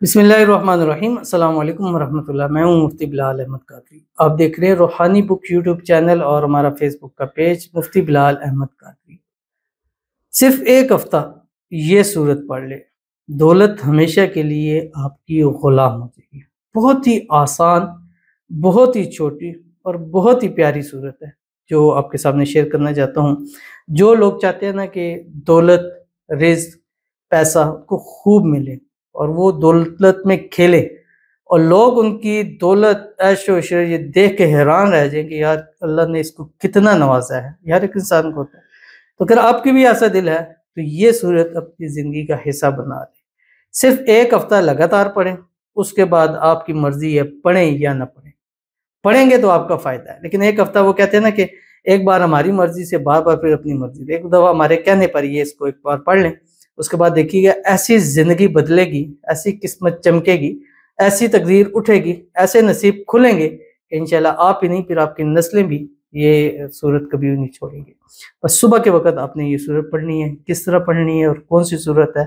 بسم اللہ الرحمن الرحیم۔ السلام علیکم ورحمۃ اللہ۔ میں ہوں مفتی بلال احمد قادری۔ آپ دیکھ رہے ہیں روحانی بک یوٹیوب چینل اور ہمارا فیس بک کا پیج مفتی بلال احمد قادری۔ صرف ایک ہفتہ یہ سورت پڑھ لے، دولت ہمیشہ کے لیے آپ کی غلام ہو جائے گی۔ بہت ہی آسان، بہت ہی چھوٹی اور بہت ہی پیاری سورت ہے جو آپ کے سامنے شیئر کرنا چاہتا ہوں۔ جو لوگ چاہتے ہیں نا کہ دولت، رزق، پیسہ کو خوب ملے اور وہ دولت میں کھیلے، اور لوگ ان کی دولت، عیش و عشرت یہ دیکھ کے حیران رہ جائیں کہ یار اللہ نے اس کو کتنا نوازا ہے، یار ایک انسان کو ہوتا ہے۔ تو اگر آپ کی بھی ایسا دل ہے تو یہ صورت اپنی زندگی کا حصہ بنا لیں۔ صرف ایک ہفتہ لگاتار پڑھیں، اس کے بعد آپ کی مرضی ہے پڑھیں یا نہ پڑھیں۔ پڑھیں گے تو آپ کا فائدہ ہے، لیکن ایک ہفتہ وہ کہتے ہیں نا کہ ایک بار ہماری مرضی سے، بار بار پھر اپنی مرضی، ایک دفعہ ہمارے کہنے پر یہ اس کو ایک بار پڑھ لیں، اس کے بعد دیکھیے گا ایسی زندگی بدلے گی، ایسی قسمت چمکے گی، ایسی تقدیر اٹھے گی، ایسے نصیب کھلیں گے کہ انشاءاللہ آپ ہی نہیں پھر آپ کی نسلیں بھی یہ صورت کبھی نہیں چھوڑیں گے۔ بس صبح کے وقت آپ نے یہ صورت پڑھنی ہے۔ کس طرح پڑھنی ہے اور کون سی صورت ہے،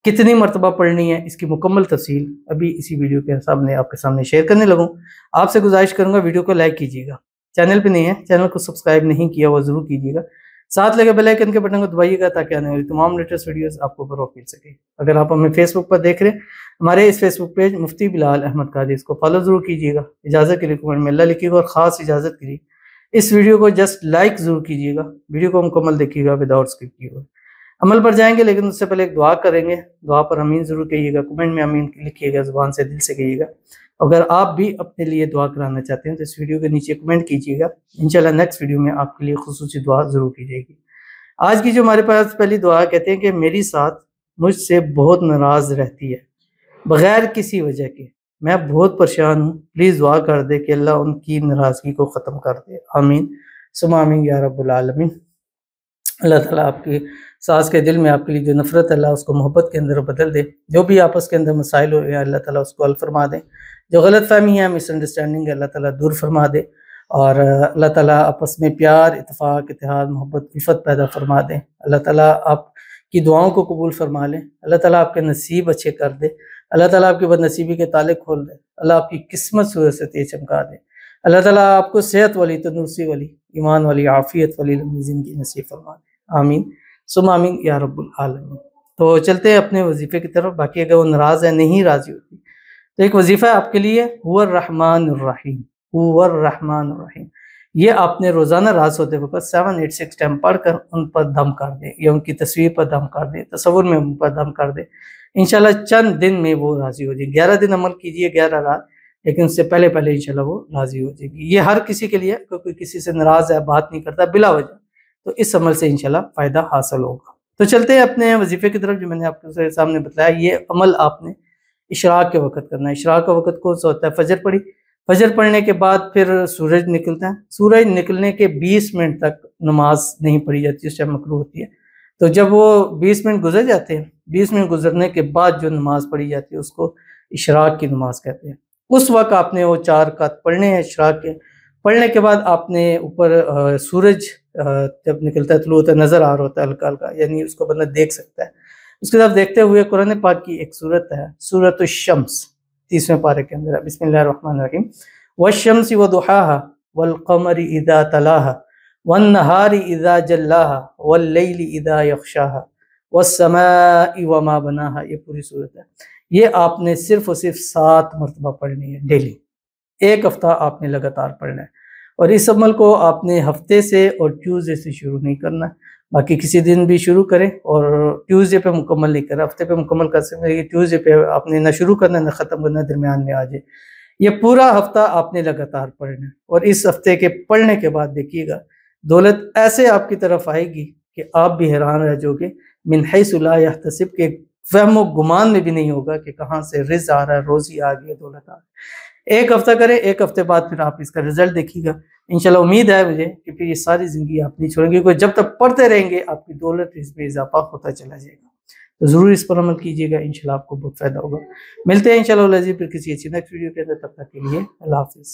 کتنی مرتبہ پڑھنی ہے، اس کی مکمل تفصیل ابھی اسی ویڈیو کے سامنے آپ کے سامنے شیئر کرنے لگوں۔ آپ سے گزارش کروں گا ویڈیو کو لائک کیجیے گا، چینل پہ نہیں ہے چینل کو سبسکرائب نہیں کیا وہ ضرور کیجیے گا، ساتھ لگے بیل آئیکن کے بٹن کو دبائیے گا تاکہ آنے والی تمام لیٹسٹ ویڈیوز آپ کو بروقت مل سکے۔ اگر آپ ہمیں فیس بک پر دیکھ رہے ہیں، ہمارے اس فیس بک پیج مفتی بلال احمد قادری، اس کو فالو ضرور کیجیے گا۔ اجازت کے لیے کمنٹ میں اللہ لکھیے گا، اور خاص اجازت کے لیے اس ویڈیو کو جسٹ لائک ضرور کیجیے گا، ویڈیو کو مکمل دیکھیے گا وداؤٹ اسکپ کیے ہوئے۔ عمل پر جائیں گے لیکن اس سے پہلے ایک دعا کریں گے، دعا پر امین ضرور کہیے گا، کمنٹ میں امین لکھیے گا، زبان سے دل سے کہیے گا۔ اگر آپ بھی اپنے لیے دعا کرانا چاہتے ہیں تو اس ویڈیو کے نیچے کمنٹ کیجیے گا، انشاءاللہ نیکسٹ ویڈیو میں آپ کے لیے خصوصی دعا ضرور کی جائے گی۔ آج کی جو ہمارے پاس پہلی دعا کہتے ہیں کہ میری ساتھ مجھ سے بہت ناراض رہتی ہے بغیر کسی وجہ کے، میں بہت پریشان ہوں، پلیز دعا کر دے کہ اللہ ان کی ناراضگی کو ختم کر دے، آمین ثم آمین یا رب العالمین۔ اللہ تعالیٰ آپ کی ساس کے دل میں آپ کے لیے جو نفرت ہے اللہ اس کو محبت کے اندر بدل دے، جو بھی آپس کے اندر مسائل ہو رہے ہیں اللہ تعالیٰ اس کو حل فرما دے، جو غلط فہمی ہے، مس انڈرسٹینڈنگ ہے اللہ تعالیٰ دور فرما دے، اور اللہ تعالیٰ آپس میں پیار، اتفاق، اتحاد، محبت، الفت پیدا فرما دے۔ اللہ تعالیٰ آپ کی دعاؤں کو قبول فرما لے، اللہ تعالیٰ آپ کے نصیب اچھے کر دے، اللہ تعالیٰ آپ کی بد نصیبی کے تالے کھول دے، اللہ آپ کی قسمت سورج سے تیز چمکا دے، اللہ تعالیٰ آپ کو صحت والی، تندرستی والی، ایمان والی، عافیت والی لمبی زندگی نصیب فرما دے، آمین ثم آمین یا رب العالمین۔ تو چلتے ہیں اپنے وظیفے کی طرف۔ باقی اگر وہ ناراض ہے، نہیں راضی ہوتی، تو ایک وظیفہ ہے آپ کے لیے، هو الرحمن الرحیم، هو الرحمن الرحیم۔ یہ آپ نے روزانہ راز ہوتے وقت 786 ٹائم پڑھ کر ان پر دم کر دیں، یا ان کی تصویر پر دم کر دیں، تصور میں ان پر دم کر دیں، انشاءاللہ چند دن میں وہ راضی ہو جائے گی۔ 11 دن عمل کیجئے، 11 رات، لیکن اس سے پہلے انشاءاللہ وہ راضی ہو جائے گی۔ یہ ہر کسی کے لیے، کوئی کسی سے ناراض ہے، بات نہیں کرتا بلا وجہ، تو اس عمل سے انشاءاللہ فائدہ حاصل ہوگا۔ تو چلتے ہیں اپنے وظیفے کی طرف، جو میں نے آپ کے سامنے بتایا۔ یہ عمل آپ نے اشراق کے وقت کرنا ہے۔ اشراق کا وقت کون سا ہوتا ہے؟ فجر پڑھی، فجر پڑھنے کے بعد پھر سورج نکلتا ہے، سورج نکلنے کے 20 منٹ تک نماز نہیں پڑھی جاتی، اس ٹائم مکروہ ہوتی ہے۔ تو جب وہ 20 منٹ گزر جاتے ہیں، 20 منٹ گزرنے کے بعد جو نماز پڑھی جاتی ہے اس کو اشراق کی نماز کہتے ہیں۔ اس وقت آپ نے وہ 4 رکعت پڑھنے ہیں اشراق کے۔ پڑھنے کے بعد آپ نے اوپر سورج جب نکلتا ہے، طلوع ہوتا ہے، نظر آ رہا ہوتا ہے ہلکا ہلکا، یعنی اس کو بندہ دیکھ سکتا ہے۔ اس کے طرف دیکھتے ہوئے قرآن پاک کی ایک سورت ہے، سورۃ الشمس، 30ویں پارے کے اندر ہے۔ بسم اللہ الرحمن الرحیم، والشمس وضحاها والقمر اذا تلاها والنهار اذا جلاها واللیل اذا یغشاها والسماء وما بناها۔ یہ پوری سورت ہے۔ یہ آپ نے صرف اور صرف 7 مرتبہ پڑھنی ہے ڈیلی، ایک ہفتہ آپ نے لگاتار پڑھنا ہے، اور اس عمل کو آپ نے ہفتے سے اور ٹیوزڈے سے شروع نہیں کرنا، باقی کسی دن بھی شروع کریں، اور ٹیوزڈے پہ مکمل نہیں کرنا، ہفتے پہ مکمل کر سکتے ہیں، ٹیوزڈے پہ آپ نے نہ شروع کرنا نہ ختم کرنا، درمیان میں آ جائے۔ یہ پورا ہفتہ آپ نے لگاتار پڑھنا ہے، اور اس ہفتے کے پڑھنے کے بعد دیکھیے گا دولت ایسے آپ کی طرف آئے گی کہ آپ بھی حیران رہ جاؤ گے، من حیث لا یحتسب، کے فہم و گمان میں بھی نہیں ہوگا کہ کہاں سے رزق آ رہا ہے، روزی آ گئی ہے، دولت آ رہی ہے۔ ایک ہفتہ کریں، ایک ہفتے بعد پھر آپ اس کا رزلٹ دیکھیے گا، انشاءاللہ امید ہے مجھے کہ پھر یہ ساری زندگی آپ نہیں چھوڑیں گے، کیونکہ جب تک پڑھتے رہیں گے آپ کی دولت اس میں اضافہ ہوتا چلا جائے گا۔ تو ضرور اس پر عمل کیجیے گا، انشاءاللہ آپ کو بہت فائدہ ہوگا۔ ملتے ہیں انشاءاللہ پھر کسی اچھی نیکسٹ ویڈیو کے اندر، تب تک کے لیے اللہ حافظ۔